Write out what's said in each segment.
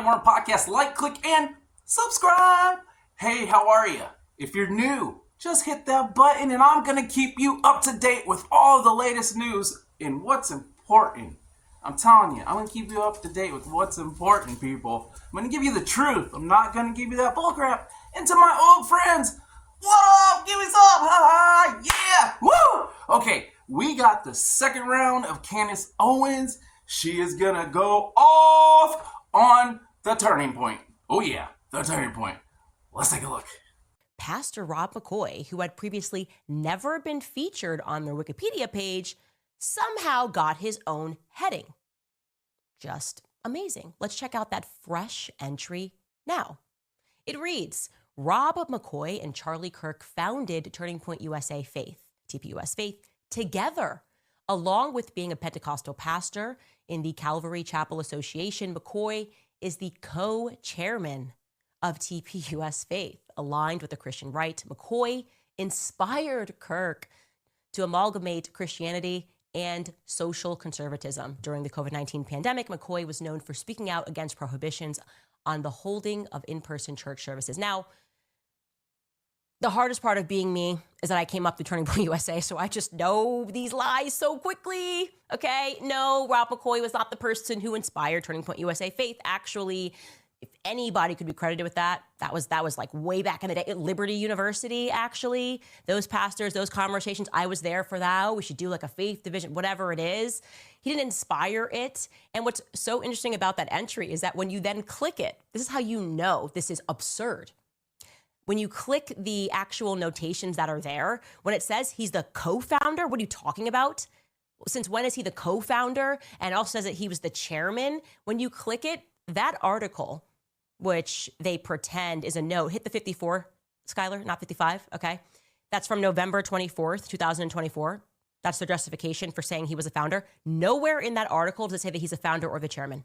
Friday Morning Podcast. Like, click, and subscribe. Hey, how are you? If you're new, just hit that button and I'm going to keep you up to date with all the latest news and what's important. I'm telling you, I'm going to keep you up to date with what's important, people. I'm going to give you the truth. I'm not going to give you that bullcrap. And to my old friends, what up? Give me some. Ha ha. Yeah. Woo. Okay, we got the second round of Candace Owens. She is going to go off on the turning point. Oh yeah, the turning point. Let's take a look. Pastor Rob McCoy, who had previously never been featured on their Wikipedia page, somehow got his own heading. Just amazing. Let's check out that fresh entry now. It reads, Rob McCoy and Charlie Kirk founded Turning Point USA Faith, TPUS Faith, together. Along with being a Pentecostal pastor in the Calvary Chapel Association, McCoy is the co-chairman of TPUS Faith. Aligned with the Christian right, McCoy inspired Kirk to amalgamate Christianity and social conservatism. During the COVID-19 pandemic, McCoy was known for speaking out against prohibitions on the holding of in-person church services. Now, the hardest part of being me is that I came up through Turning Point USA, so I just know these lies so quickly, okay? No, Rob McCoy was not the person who inspired Turning Point USA Faith. Actually, if anybody could be credited with that, that was like way back in the day at Liberty University, actually. Those pastors, those conversations, I was there for that. We should do like a faith division, whatever it is. He didn't inspire it. And what's so interesting about that entry is that when you then click it, this is how you know this is absurd. When you click the actual notations that are there, when it says he's the co-founder, what are you talking about? Since when is he the co-founder? And it also says that he was the chairman. When you click it, that article, which they pretend is a note, hit the 54, Skylar, not 55, okay? That's from November 24th, 2024. That's the justification for saying he was a founder. Nowhere in that article does it say that he's a founder or the chairman.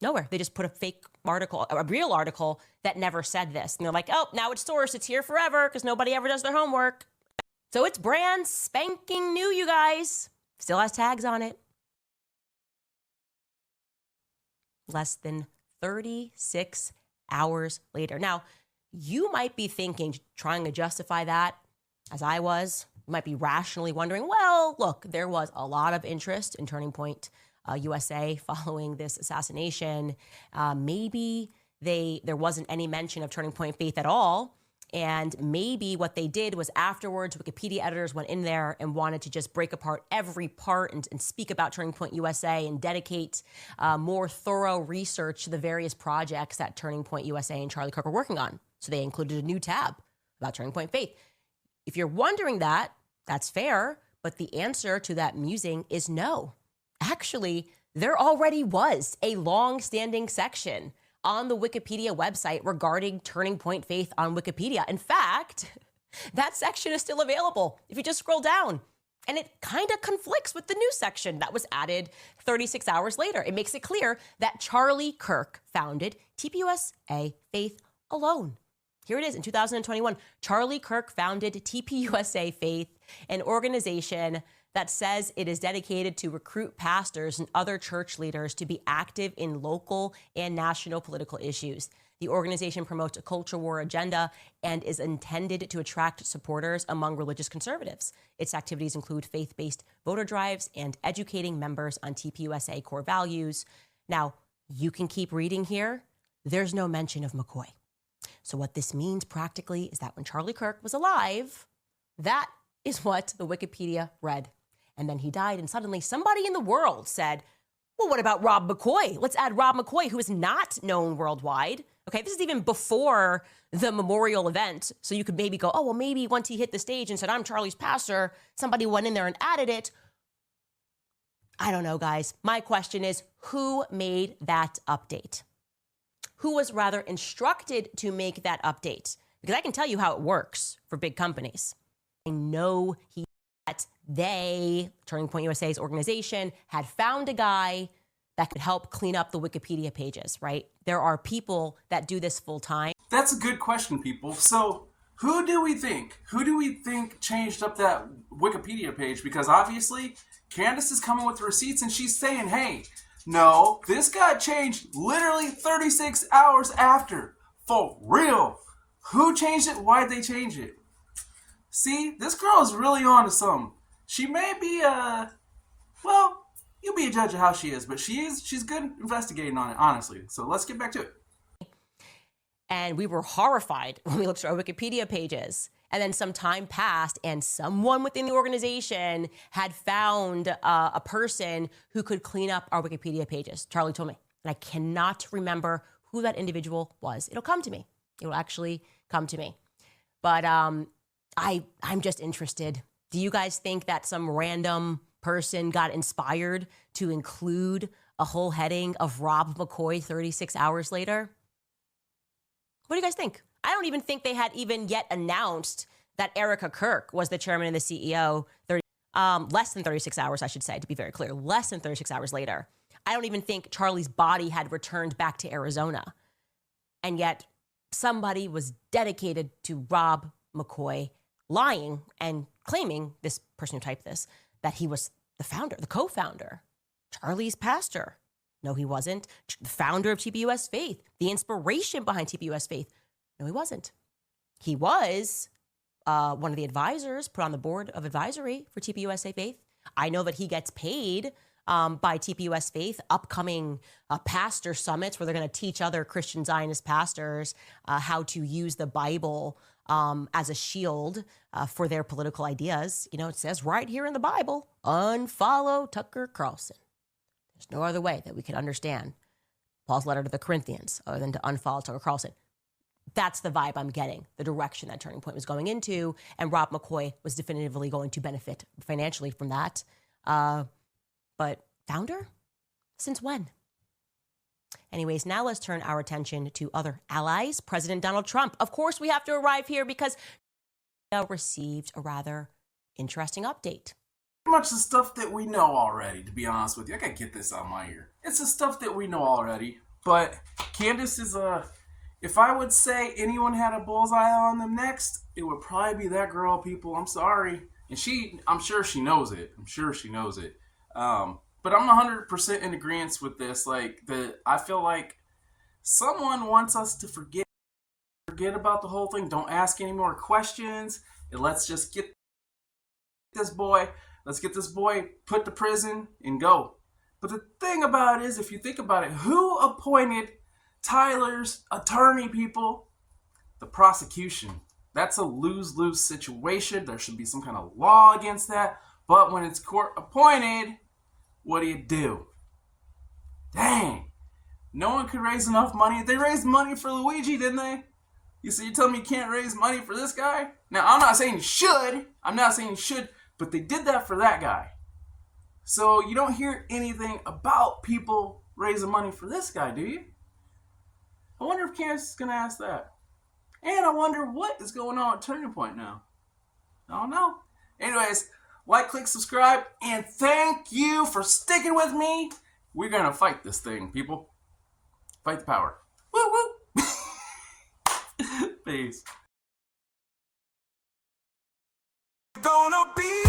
Nowhere. They just put a fake article, a real article that never said this. And they're like, oh, now it's sourced. It's here forever because nobody ever does their homework. So it's brand spanking new, you guys. Still has tags on it. Less than 36 hours later. Now, you might be thinking, trying to justify that, as I was, you might be rationally wondering, well, look, there was a lot of interest in Turning Point USA following this assassination. Maybe there wasn't any mention of Turning Point Faith at all. And maybe what they did was afterwards, Wikipedia editors went in there and wanted to just break apart every part and speak about Turning Point USA and dedicate more thorough research to the various projects that Turning Point USA and Charlie Kirk were working on. So they included a new tab about Turning Point Faith. If you're wondering that, that's fair. But the answer to that musing is no. Actually, there already was a long-standing section on the Wikipedia website regarding Turning Point Faith on Wikipedia. In fact, that section is still available if you just scroll down. And it kind of conflicts with the new section that was added 36 hours later. It makes it clear that Charlie Kirk founded TPUSA Faith alone. Here it is in 2021. Charlie Kirk founded TPUSA Faith, an organization that says it is dedicated to recruit pastors and other church leaders to be active in local and national political issues. The organization promotes a culture war agenda and is intended to attract supporters among religious conservatives. Its activities include faith-based voter drives and educating members on TPUSA core values. Now, you can keep reading here. There's no mention of McCoy. So what this means practically is that when Charlie Kirk was alive, that is what the Wikipedia read. And then he died, and suddenly somebody in the world said, well, what about Rob McCoy? Let's add Rob McCoy, who is not known worldwide. Okay, this is even before the memorial event. So you could maybe go, oh, well, maybe once he hit the stage and said, I'm Charlie's pastor, somebody went in there and added it. I don't know, guys. My question is, who made that update? Who was rather instructed to make that update? Because I can tell you how it works for big companies. I know that they, Turning Point USA's organization, had found a guy that could help clean up the Wikipedia pages, right? There are people that do this full time. That's a good question, people. So who do we think? Who do we think changed up that Wikipedia page? Because obviously Candace is coming with the receipts and she's saying, hey, No, this got changed literally 36 hours after. For real. Who changed it? Why'd they change it? See, this girl is really on to something. She may be, well, you be a judge of how she is, but she's good investigating on it, honestly. So let's get back to it. And we were horrified when we looked at our Wikipedia pages. And then some time passed, and someone within the organization had found a person who could clean up our Wikipedia pages. Charlie told me. And I cannot remember who that individual was. It'll come to me. It will actually come to me. But I'm just interested. Do you guys think that some random person got inspired to include a whole heading of Rob McCoy 36 hours later? What do you guys think? I don't even think they had even yet announced that Erica Kirk was the chairman and the CEO less than 36 hours, I should say, to be very clear, less than 36 hours later. I don't even think Charlie's body had returned back to Arizona. And yet somebody was dedicated to Rob McCoy lying and claiming, this person who typed this, that he was the founder, the co-founder, Charlie's pastor. No, he wasn't. The founder of TPUS Faith, the inspiration behind TPUS Faith. No, he wasn't. He was one of the advisors put on the board of advisory for TPUSA Faith. I know that he gets paid by TPUS Faith, upcoming pastor summits where they're going to teach other Christian Zionist pastors how to use the Bible as a shield for their political ideas. You know, it says right here in the Bible, unfollow Tucker Carlson. There's no other way that we can understand Paul's letter to the Corinthians other than to unfollow Tucker Carlson. That's the vibe I'm getting, the direction that Turning Point was going into, and Rob McCoy was definitively going to benefit financially from that. But founder? Since when? Anyways, now let's turn our attention to other allies. President Donald Trump. Of course, we have to arrive here because we received a rather interesting update. Pretty much the stuff that we know already, to be honest with you. I gotta get this out of my ear. It's the stuff that we know already. But Candace is if I would say anyone had a bullseye on them next, it would probably be that girl, people. I'm sorry. And I'm sure she knows it. But I'm 100% in agreement with this. I feel like someone wants us to forget about the whole thing. Don't ask any more questions. And let's just get this boy put to prison and go. But the thing about it is, if you think about it, who appointed Tyler's attorney, people? The prosecution. That's a lose-lose situation. There should be some kind of law against that. But when it's court appointed, what do? Dang. No one could raise enough money. They raised money for Luigi, didn't they? You're telling me you can't raise money for this guy? Now, I'm not saying you should. But they did that for that guy. So you don't hear anything about people raising money for this guy, do you? I wonder if Candace is going to ask that. And I wonder what is going on at Turning Point now. I don't know. Anyways, like, click, subscribe, and thank you for sticking with me. We're going to fight this thing, people. Fight the power. Woo, woo. Peace. Gonna be